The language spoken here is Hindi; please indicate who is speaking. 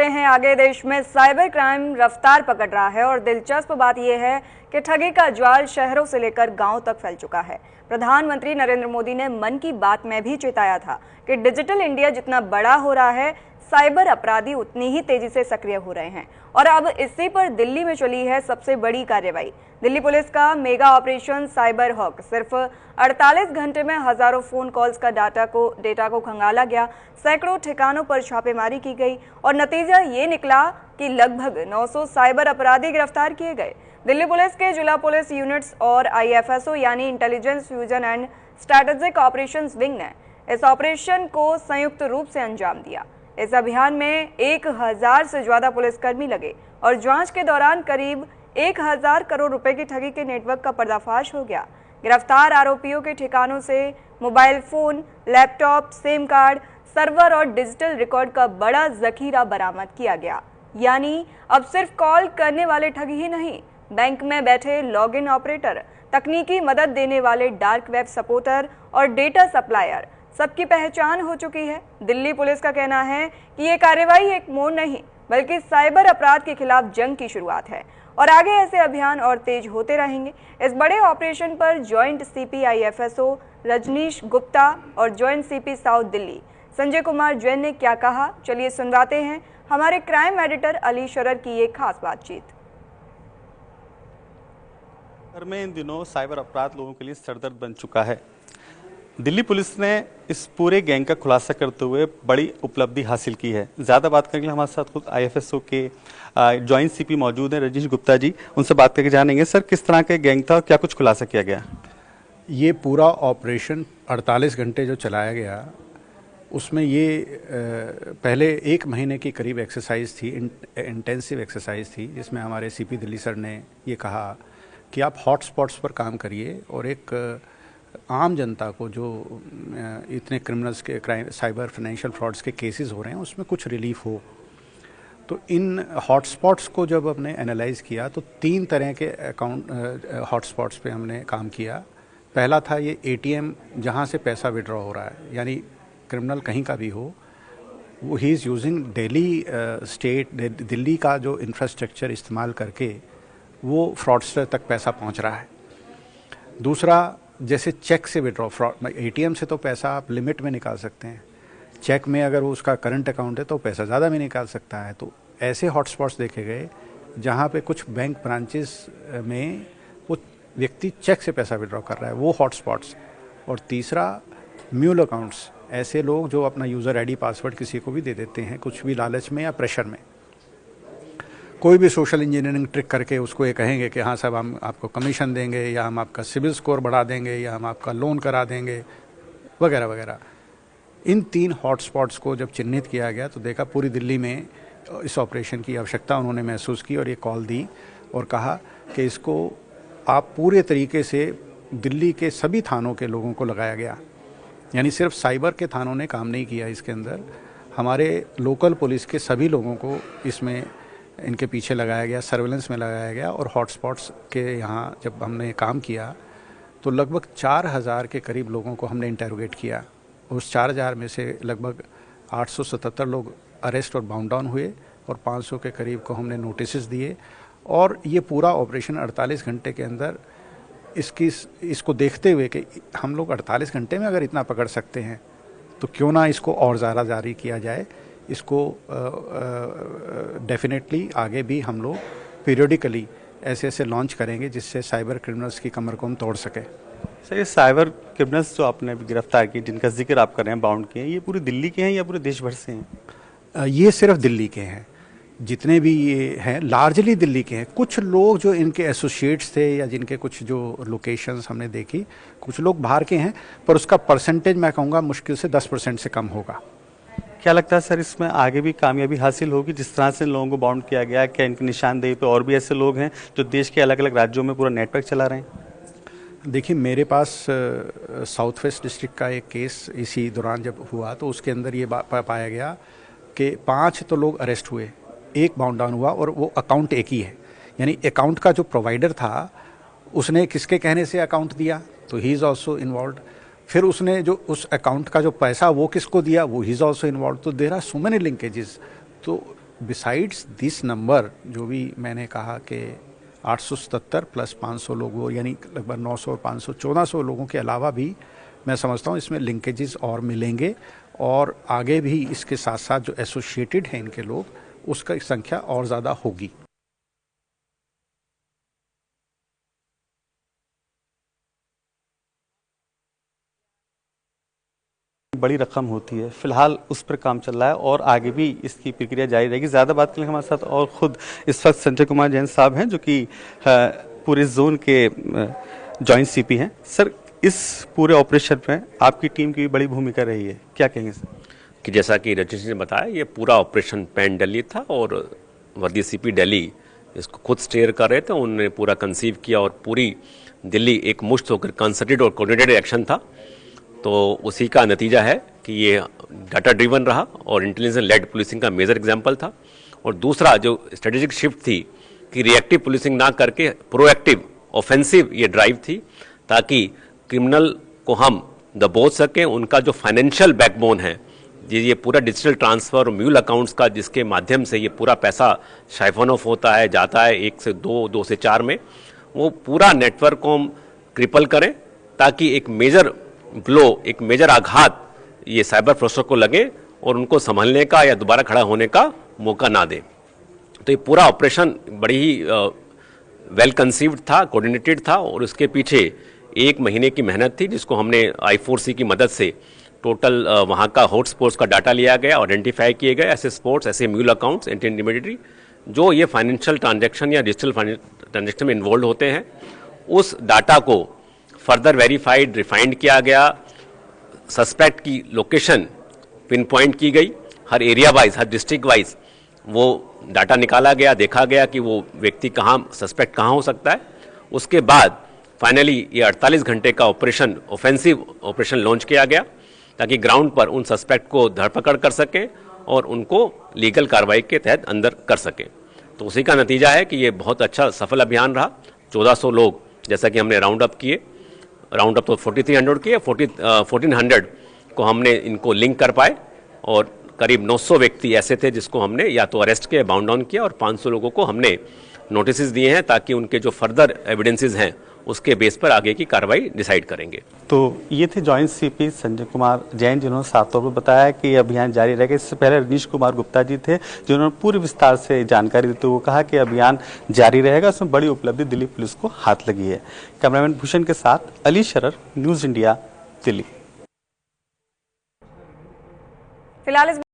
Speaker 1: हैं आगे। देश में साइबर क्राइम रफ्तार पकड़ रहा है और दिलचस्प बात यह है कि ठगी का जाल शहरों से लेकर गांव तक फैल चुका है। प्रधानमंत्री नरेंद्र मोदी ने मन की बात में भी चेताया था कि डिजिटल इंडिया जितना बड़ा हो रहा है, साइबर अपराधी उतनी ही तेजी से सक्रिय हो रहे हैं। और अब इसी पर दिल्ली में चली है सबसे बड़ी कार्रवाई। दिल्ली पुलिस का मेगा ऑपरेशन साइबर हॉक। सिर्फ 48 घंटे में हजारों फोन कॉल्स का डेटा को खंगाला गया, सैकड़ों ठिकानों पर छापेमारी की गई और नतीजा ये निकला कि लगभग 900 साइबर अपराधी गिरफ्तार किए गए। दिल्ली पुलिस के जिला पुलिस यूनिट्स और IFSO यानी intelligence fusion and strategic operations wing ने इस ऑपरेशन को संयुक्त रूप से अंजाम दिया। इस अभियान में 1000 से ज्यादा पुलिसकर्मी लगे और जांच के दौरान करीब 1000 करोड़ रुपए की ठगी के नेटवर्क का पर्दाफाश हो गया। गिरफ्तार आरोपियों के ठिकानों से mobile phone, laptop, SIM card, server और डिजिटल रिकॉर्ड का बड़ा जखीरा बरामद किया गया। यानी अब सिर्फ कॉल करने वाले ठगी ही नहीं, बैंक में बैठे लॉगिन ऑपरेटर, तकनीकी मदद देने वाले डार्क वेब सपोर्टर और डेटा सप्लायर सबकी पहचान हो चुकी है। दिल्ली पुलिस का कहना है कि ये कार्रवाई एक मोड़ नहीं बल्कि साइबर अपराध के खिलाफ जंग की शुरुआत है और आगे ऐसे अभियान और तेज होते रहेंगे। इस बड़े ऑपरेशन पर joint CP IFSO Rajneesh Gupta और joint CP south Delhi Sanjay Kumar Jain ने क्या कहा, चलिए सुनवाते हैं हमारे क्राइम एडिटर अली शरर की ये खास बातचीत।
Speaker 2: में इन दिनों साइबर अपराध लोगों के लिए सरदर्द बन चुका है। दिल्ली पुलिस ने इस पूरे गैंग का खुलासा करते हुए बड़ी उपलब्धि हासिल की है। ज़्यादा बात करने के लिए हमारे साथ खुद IFSO के जॉइंट CP मौजूद हैं, रजनीश गुप्ता जी। उनसे बात करके जानेंगे सर किस तरह का गैंग था और क्या कुछ खुलासा किया गया।
Speaker 3: ये पूरा ऑपरेशन 48 घंटे जो चलाया गया, उसमें ये पहले 1 महीने की करीब एक्सरसाइज थी, इंटेंसिव एक्सरसाइज थी, जिसमें हमारे CP दिल्ली सर ने ये कहा कि आप हॉटस्पॉट्स पर काम करिए और एक आम जनता को जो इतने क्रिमिनल्स के क्राइम, साइबर फाइनेंशियल फ्रॉड्स के केसेस हो रहे हैं, उसमें कुछ रिलीफ हो। तो इन हॉटस्पॉट्स को जब हमने एनालाइज किया तो 3 तरह के अकाउंट हॉटस्पॉट्स पे हमने काम किया। पहला था ये ATM जहाँ से पैसा विड्रॉ हो रहा है, यानी क्रिमिनल कहीं का भी हो, वो ही इज़ यूजिंग दिल्ली का जो इंफ्रास्ट्रक्चर इस्तेमाल करके वो फ्रॉडस्टर तक पैसा पहुँच रहा है। दूसरा, जैसे चेक से विड्रॉ, ATM से तो पैसा आप लिमिट में निकाल सकते हैं, चेक में अगर वो उसका करंट अकाउंट है तो पैसा ज़्यादा भी निकाल सकता है। तो ऐसे हॉटस्पॉट्स देखे गए जहाँ पे कुछ बैंक ब्रांचेस में वो व्यक्ति चेक से पैसा विड्रॉ कर रहा है, वो हॉटस्पॉट्स। और तीसरा, म्यूल अकाउंट्स, ऐसे लोग जो अपना यूज़र ID पासवर्ड किसी को भी दे देते हैं कुछ भी लालच में या प्रेशर में, कोई भी सोशल इंजीनियरिंग ट्रिक करके उसको ये कहेंगे कि हाँ साहब हम आपको कमीशन देंगे या हम आपका सिबिल स्कोर बढ़ा देंगे या हम आपका लोन करा देंगे वगैरह वगैरह। इन 3 हॉटस्पॉट्स को जब चिन्हित किया गया तो देखा पूरी दिल्ली में इस ऑपरेशन की आवश्यकता उन्होंने महसूस की और ये कॉल दी और कहा कि इसको आप पूरे तरीके से दिल्ली के सभी थानों के लोगों को लगाया गया। यानी सिर्फ साइबर के थानों ने काम नहीं किया, इसके अंदर हमारे लोकल पुलिस के सभी लोगों को इसमें इनके पीछे लगाया गया, सर्वेलेंस में लगाया गया। और हॉटस्पॉट्स के यहाँ जब हमने काम किया तो लगभग 4000 के करीब लोगों को हमने इंटेरोगेट किया। उस 4000 में से लगभग 877 लोग अरेस्ट और बाउंड डाउन हुए और 500 के करीब को हमने नोटिस दिए। और ये पूरा ऑपरेशन 48 घंटे के अंदर इसको देखते हुए कि हम लोग 48 घंटे में अगर इतना पकड़ सकते हैं तो क्यों ना इसको और ज़्यादा जारी किया जाए। इसको डेफिनेटली आगे भी हम लोग पीरियडिकली ऐसे लॉन्च करेंगे जिससे साइबर क्रिमिनल्स की कमर को हम तोड़ सके।
Speaker 2: सर, ये साइबर क्रिमिनल्स जो आपने गिरफ्तार की, जिनका जिक्र आप कर रहे हैं, बाउंड किए हैं, ये पूरे दिल्ली के हैं या पूरे देश भर से हैं?
Speaker 3: ये सिर्फ दिल्ली के हैं, जितने भी ये हैं लार्जली दिल्ली के हैं। कुछ लोग जो इनके एसोसिएट्स थे या जिनके कुछ जो लोकेशंस हमने देखी, कुछ लोग बाहर के हैं, पर उसका परसेंटेज मैं कहूँगा मुश्किल से 10% से कम होगा।
Speaker 2: क्या लगता है सर, इसमें आगे भी कामयाबी हासिल होगी? जिस तरह से लोगों को बाउंड किया गया, क्या इनकी निशानदेही पे और भी ऐसे लोग हैं जो देश के अलग अलग राज्यों में पूरा नेटवर्क चला रहे हैं?
Speaker 3: देखिए, मेरे पास साउथ वेस्ट डिस्ट्रिक्ट का एक केस इसी दौरान जब हुआ तो उसके अंदर ये पाया गया कि 5 तो लोग अरेस्ट हुए, 1 बाउंड डाउन हुआ और वो अकाउंट एक ही है। यानी अकाउंट का जो प्रोवाइडर था उसने किसके कहने से अकाउंट दिया, तो ही इज़ ऑल्सो इन्वॉल्व। फिर उसने जो उस अकाउंट का जो पैसा वो किसको दिया, वो ही इज़ ऑल्सो इन्वॉल्व। तो there are so many linkages. तो बिसाइड्स दिस नंबर जो भी मैंने कहा कि 877 प्लस 500 लोगों यानी लगभग 900 और 500 1400 लोगों के अलावा भी मैं समझता हूँ इसमें लिंकेजेस और मिलेंगे और आगे भी इसके साथ साथ जो एसोसिएटेड हैं इनके लोग उसका संख्या और ज़्यादा होगी।
Speaker 2: बड़ी रकम होती है, फिलहाल उस पर काम चल रहा है और आगे भी इसकी प्रक्रिया जारी रहेगी। ज़्यादा बात के लिए हमारे साथ और खुद इस वक्त संजय कुमार जैन साहब हैं जो कि पूरे जोन के जॉइंट सीपी हैं। सर, इस पूरे ऑपरेशन में आपकी टीम की बड़ी भूमिका रही है, क्या कहेंगे सर?
Speaker 4: कि जैसा कि रजनीश ने बताया, ये पूरा ऑपरेशन पैन दिल्ली था और वर्दी सीपी दिल्ली इसको खुद स्टेयर कर रहे थे। उन्होंने पूरा कंसीव किया और पूरी दिल्ली एक मुश्त होकर कंसर्टेड और कोऑर्डिनेटेड एक्शन था। तो उसी का नतीजा है कि ये डाटा ड्रिवन रहा और इंटेलिजेंस लेड पुलिसिंग का मेजर एग्जाम्पल था। और दूसरा जो स्ट्रेटेजिक शिफ्ट थी कि रिएक्टिव पुलिसिंग ना करके प्रोएक्टिव ऑफेंसिव ये ड्राइव थी, ताकि क्रिमिनल को हम दबोच सकें। उनका जो फाइनेंशियल बैकबोन है, ये पूरा डिजिटल ट्रांसफर और म्यूल अकाउंट्स का, जिसके माध्यम से ये पूरा पैसा शाइफन ऑफ होता है, जाता है 1 से 2, 2 से 4 में, वो पूरा नेटवर्क को हम क्रिपल करें ताकि एक मेजर ब्लो, एक मेजर आघात ये साइबर फ्रॉस्टर को लगे और उनको संभलने का या दोबारा खड़ा होने का मौका ना दे। तो ये पूरा ऑपरेशन बड़ी ही वेल कंसीव्ड था, कोऑर्डिनेटेड था और उसके पीछे 1 महीने की मेहनत थी, जिसको हमने I4C की मदद से टोटल वहाँ का हॉटस्पॉट्स का डाटा लिया गया, आइडेंटिफाई किए गए ऐसे स्पॉट्स, ऐसे म्यूल अकाउंट्स, एंटी इंटरमीडिएटरी जो ये फाइनेंशियल ट्रांजैक्शन या डिजिटल ट्रांजैक्शन में इन्वॉल्व होते हैं। उस डाटा को फर्दर वेरीफाइड, रिफाइंड किया गया, सस्पेक्ट की लोकेशन पिन पॉइंट की गई, हर एरिया वाइज, हर डिस्ट्रिक्ट वाइज वो डाटा निकाला गया, देखा गया कि वो व्यक्ति कहाँ, सस्पेक्ट कहाँ हो सकता है। उसके बाद फाइनली ये 48 घंटे का ऑपरेशन, ऑफेंसिव ऑपरेशन लॉन्च किया गया ताकि ग्राउंड पर उन सस्पेक्ट को धरपकड़ कर सकें और उनको लीगल कार्रवाई के तहत अंदर कर सकें। तो उसी का नतीजा है कि ये बहुत अच्छा सफल अभियान रहा। 1400 लोग जैसा कि हमने राउंड अप किए, राउंड अप तो 4300 किए, 1400 को हमने इनको लिंक कर पाए और करीब 900 व्यक्ति ऐसे थे जिसको हमने या तो अरेस्ट किया, बाउंड डाउन किया और 500 लोगों को हमने नोटिस दिए हैं ताकि उनके जो फर्दर एविडेंसेस हैं उसके बेस पर आगे की कार्रवाई डिसाइड करेंगे। तो
Speaker 2: ये थे जॉइंट सीपी संजय कुमार जैन, जिन्होंने साफ तौर पर बताया कि ये अभियान जारी रहेगा। इससे पहले रजनीश कुमार गुप्ता जी थे जिन्होंने पूरी विस्तार से जानकारी देते हुए कहा कि अभियान जारी रहेगा। उसमें बड़ी उपलब्धि दिल्ली पुलिस को हाथ लगी है। कैमरामैन भूषण के साथ अली शरर, न्यूज इंडिया, दिल्ली।
Speaker 1: फिलहाल